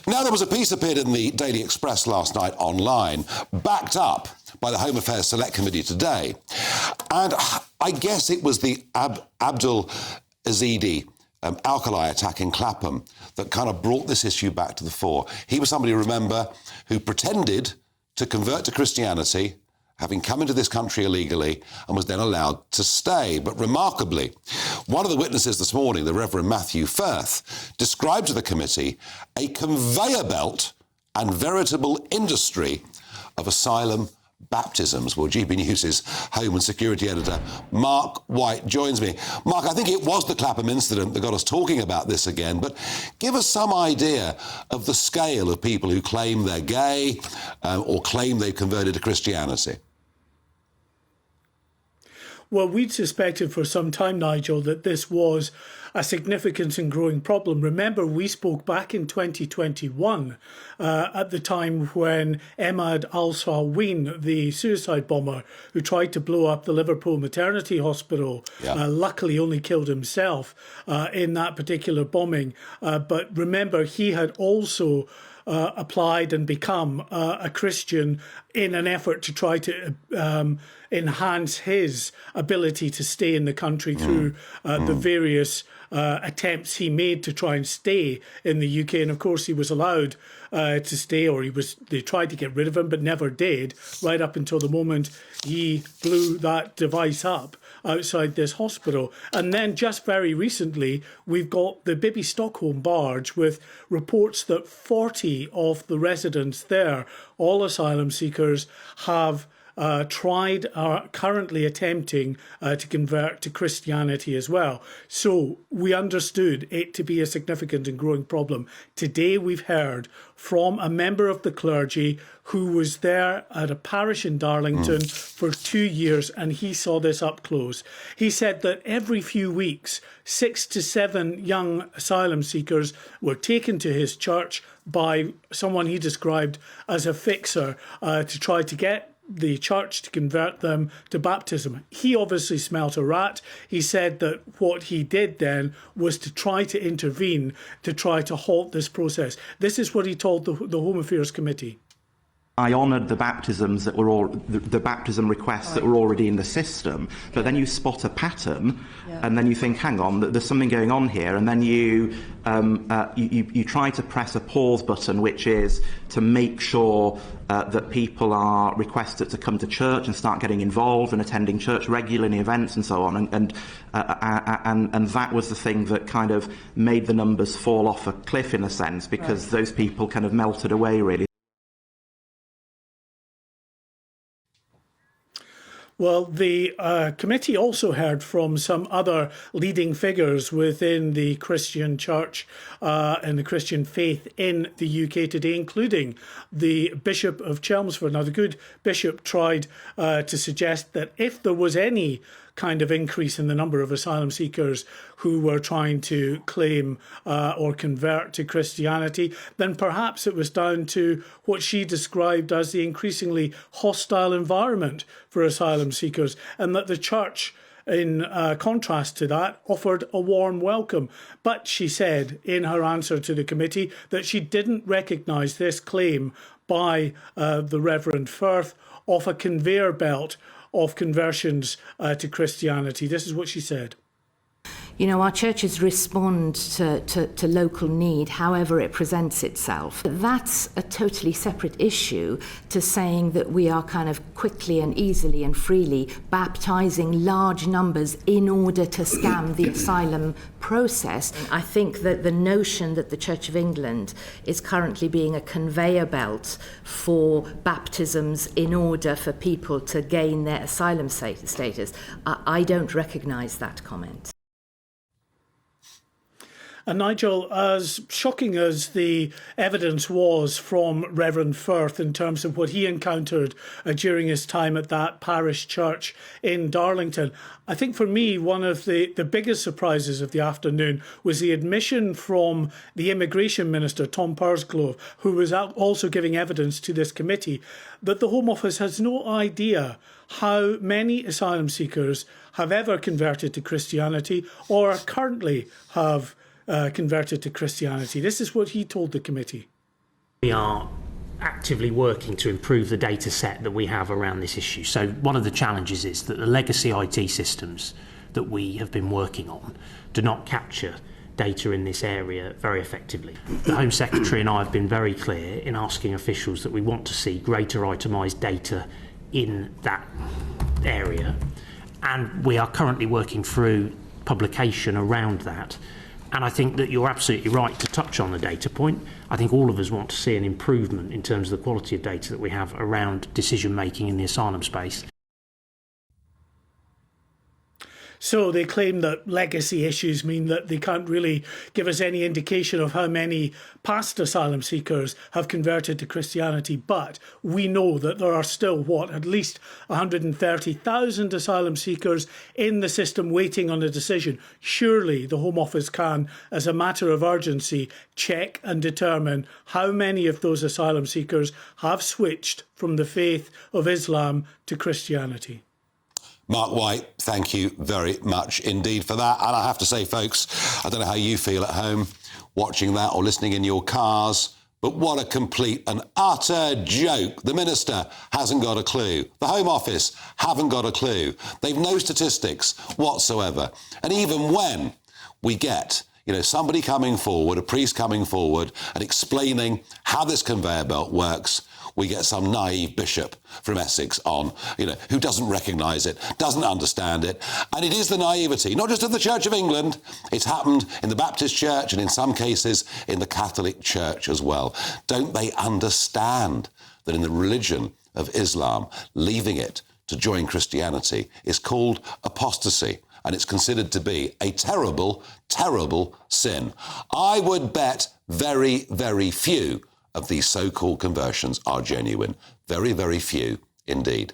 Now, there was a piece appeared in the Daily Express last night online, backed up by the Home Affairs Select Committee today. And I guess it was the Abdul Azidi alkali attack in Clapham that kind of brought this issue back to the fore. He was somebody, remember, who pretended to convert to Christianity, having come into this country illegally, and was then allowed to stay. But remarkably, one of the witnesses this morning, the Reverend Matthew Firth, described to the committee a conveyor belt and veritable industry of asylum baptisms. Well, GB News' Home and Security Editor Mark White joins me. Mark, I think it was the Clapham incident that got us talking about this again, but give us some idea of the scale of people who claim they're gay or claim they've converted to Christianity. Well, we'd suspected for some time, Nigel, that this was a significant and growing problem. Remember, we spoke back in 2021 at the time when Ahmad al-Salween, the suicide bomber who tried to blow up the Liverpool Maternity Hospital, luckily only killed himself in that particular bombing. But remember, he had also applied and become a Christian in an effort to try to enhance his ability to stay in the country through the various attempts he made to try and stay in the UK. And of course, he was allowed to stay, or they tried to get rid of him, but never did, right up until the moment he blew that device up outside this hospital. And then just very recently, we've got the Bibby Stockholm barge with reports that 40 of the residents there, all asylum seekers, have tried, are currently attempting to convert to Christianity as well. So we understood it to be a significant and growing problem. Today we've heard from a member of the clergy who was there at a parish in Darlington for 2 years, and he saw this up close. He said that every few weeks, 6 to 7 young asylum seekers were taken to his church by someone he described as a fixer to try to get the church to convert them to baptism. He obviously smelt a rat. He said that what he did then was to try to intervene, to try to halt this process. This is what he told the Home Affairs Committee. I honoured the baptisms that were all the baptism requests that were already in the system, but then you spot a pattern, and then you think, hang on, there's something going on here, and then you try to press a pause button, which is to make sure that people are requested to come to church and start getting involved and attending church regularly, events and so on, and that was the thing that kind of made the numbers fall off a cliff in a sense, because those people kind of melted away really. Well, the committee also heard from some other leading figures within the Christian church and the Christian faith in the UK today, including the Bishop of Chelmsford. Now, the good bishop tried to suggest that if there was any kind of increase in the number of asylum seekers who were trying to claim or convert to Christianity, then perhaps it was down to what she described as the increasingly hostile environment for asylum seekers, and that the church, in contrast to that, offered a warm welcome. But she said in her answer to the committee that she didn't recognise this claim by the Reverend Firth of a conveyor belt of conversions to Christianity. This is what she said. You know, our churches respond to local need, however it presents itself. That's a totally separate issue to saying that we are kind of quickly and easily and freely baptising large numbers in order to scam the asylum process. I think that the notion that the Church of England is currently being a conveyor belt for baptisms in order for people to gain their asylum status, I don't recognise that comment. And Nigel, as shocking as the evidence was from Reverend Firth in terms of what he encountered during his time at that parish church in Darlington, I think for me one of the biggest surprises of the afternoon was the admission from the Immigration Minister, Tom Pursglove, who was also giving evidence to this committee, that the Home Office has no idea how many asylum seekers have ever converted to Christianity or currently have converted to Christianity. This is what he told the committee. We are actively working to improve the data set that we have around this issue. So one of the challenges is that the legacy IT systems that we have been working on do not capture data in this area very effectively. The Home Secretary and I have been very clear in asking officials that we want to see greater itemised data in that area, and we are currently working through publication around that. And I think that you're absolutely right to touch on the data point. I think all of us want to see an improvement in terms of the quality of data that we have around decision making in the asylum space. So they claim that legacy issues mean that they can't really give us any indication of how many past asylum seekers have converted to Christianity. But we know that there are still, at least 130,000 asylum seekers in the system waiting on a decision. Surely the Home Office can, as a matter of urgency, check and determine how many of those asylum seekers have switched from the faith of Islam to Christianity. Mark White, thank you very much indeed for that. And I have to say, folks, I don't know how you feel at home watching that or listening in your cars, but what a complete and utter joke. The Minister hasn't got a clue. The Home Office haven't got a clue. They've no statistics whatsoever. And even when we get somebody coming forward, a priest coming forward and explaining how this conveyor belt works, we get some naive bishop from Essex on, who doesn't recognise it, doesn't understand it. And it is the naivety, not just of the Church of England, it's happened in the Baptist Church and in some cases in the Catholic Church as well. Don't they understand that in the religion of Islam, leaving it to join Christianity is called apostasy? And it's considered to be a terrible, terrible sin. I would bet very, very few of these so-called conversions are genuine. Very, very few indeed.